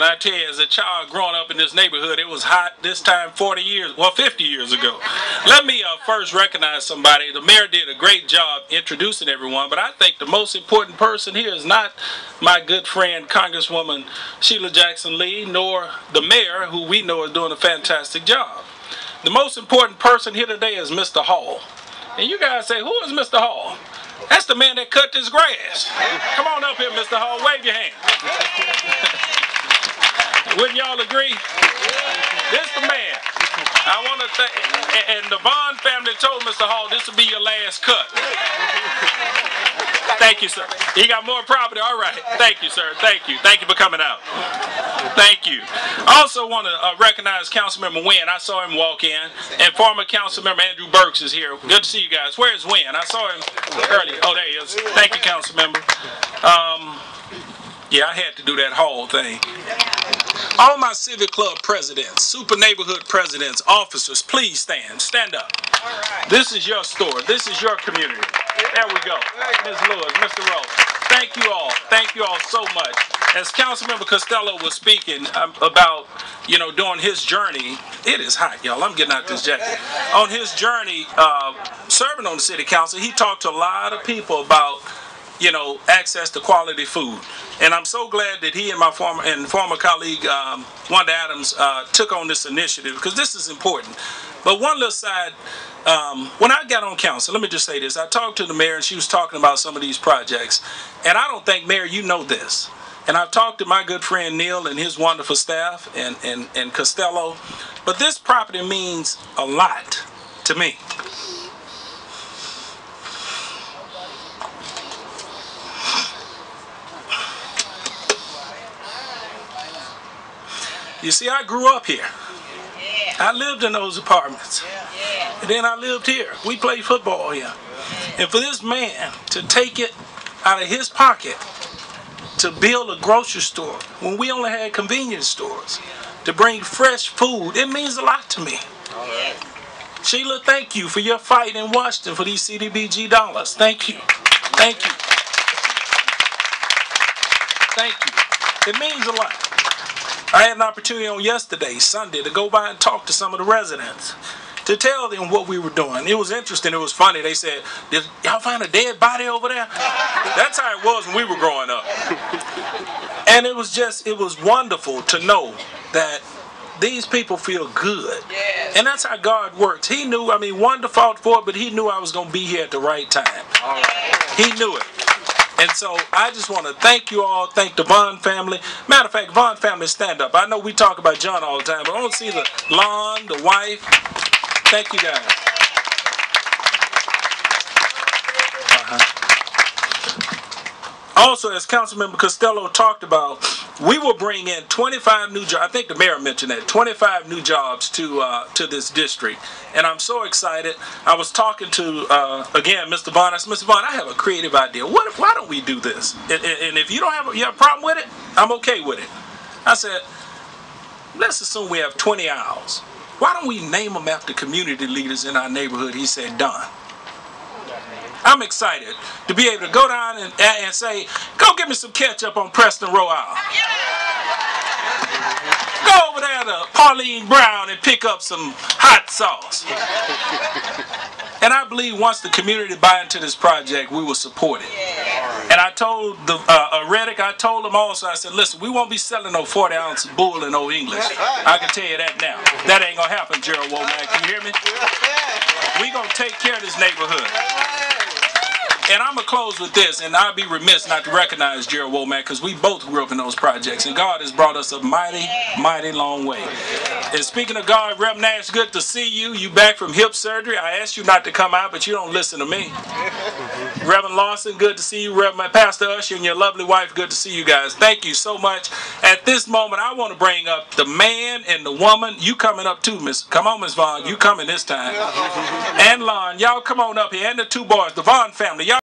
And I tell you, as a child growing up in this neighborhood, it was hot this time 40 years, well, 50 years ago. Let me first recognize somebody. The mayor did a great job introducing everyone, but I think the most important person here is not my good friend, Congresswoman Sheila Jackson Lee, nor the mayor, who we know is doing a fantastic job. The most important person here today is Mr. Hall. And you guys say, who is Mr. Hall? That's the man that cut this grass. Come on up here, Mr. Hall. Wave your hand. Wouldn't y'all agree? This the man. I want to thank, and the Vaughn family told Mr. Hall this will be your last cut. Thank you, sir. He got more property. All right. Thank you, sir. Thank you. Thank you for coming out. Thank you. I also want to recognize Councilmember Wynn. I saw him walk in. And former Councilmember Andrew Burks is here. Good to see you guys. Where's Wynn? I saw him earlier. Oh, there he is. Thank you, Councilmember. Yeah, I had to do that whole thing. All my civic club presidents, super neighborhood presidents, officers, please stand. Stand up. This is your store. This is your community. There we go. Ms. Lewis, Mr. Rose. Thank you all. Thank you all so much. As Councilmember Costello was speaking about, you know, doing his journey, it is hot, y'all. I'm getting out this jacket. On his journey, serving on the city council, he talked to a lot of people about, you know, access to quality food. And I'm so glad that he and my former colleague, Wanda Adams, took on this initiative, because this is important. But one little side, when I got on council, let me just say this. I talked to the mayor, and she was talking about some of these projects. And I don't think, Mayor, you know this. And I've talked to my good friend Neil and his wonderful staff and Costello. But this property means a lot to me. You see, I grew up here. I lived in those apartments. And then I lived here. We played football here. And for this man to take it out of his pocket to build a grocery store when we only had convenience stores, to bring fresh food, it means a lot to me. Sheila, thank you for your fight in Washington for these CDBG dollars. Thank you. Thank you. Thank you. It means a lot. I had an opportunity on yesterday, Sunday, to go by and talk to some of the residents, to tell them what we were doing. It was interesting. It was funny. They said, did y'all find a dead body over there? That's how it was when we were growing up. And it was wonderful to know that these people feel good. Yes. And that's how God works. He knew, I mean, Wanda fought for it, but he knew I was going to be here at the right time. Yes. He knew it. And so I just want to thank you all, thank the Vaughn family. Matter of fact, Vaughn family, stand up. I know we talk about John all the time, but I want to see the Lon, the wife. Thank you guys. Also, as Councilmember Costello talked about, we will bring in 25 new jobs. I think the mayor mentioned that, 25 new jobs to this district. And I'm so excited. I was talking to, again, Mr. Vaughn. I said, Mr. Vaughn, I have a creative idea. Why don't we do this? And if you have a problem with it, I'm okay with it. I said, let's assume we have 20 aisles. Why don't we name them after community leaders in our neighborhood? He said, done. I'm excited to be able to go down and say, go get me some ketchup on Preston Row aisle. Go over there to Pauline Brown and pick up some hot sauce. And I believe once the community buy into this project, we will support it. And I told the Reddick, I told him also, I said, listen, we won't be selling no 40-ounce bull in Old English. I can tell you that now. That ain't going to happen, Gerald Womack. Can you hear me? We going to take care of this neighborhood. And I'm going to close with this, and I'd be remiss not to recognize Gerald Womack, because we both grew up in those projects, and God has brought us a mighty, mighty long way. And speaking of God, Rev Nash, good to see you. You back from hip surgery. I asked you not to come out, but you don't listen to me. Reverend Lawson, good to see you. Reverend Pastor Usher and your lovely wife, good to see you guys. Thank you so much. At this moment, I want to bring up the man and the woman. You coming up too, Miss. Come on, Miss Vaughn. You coming this time. And Lon, y'all come on up here. And the two boys, the Vaughn family. Y'all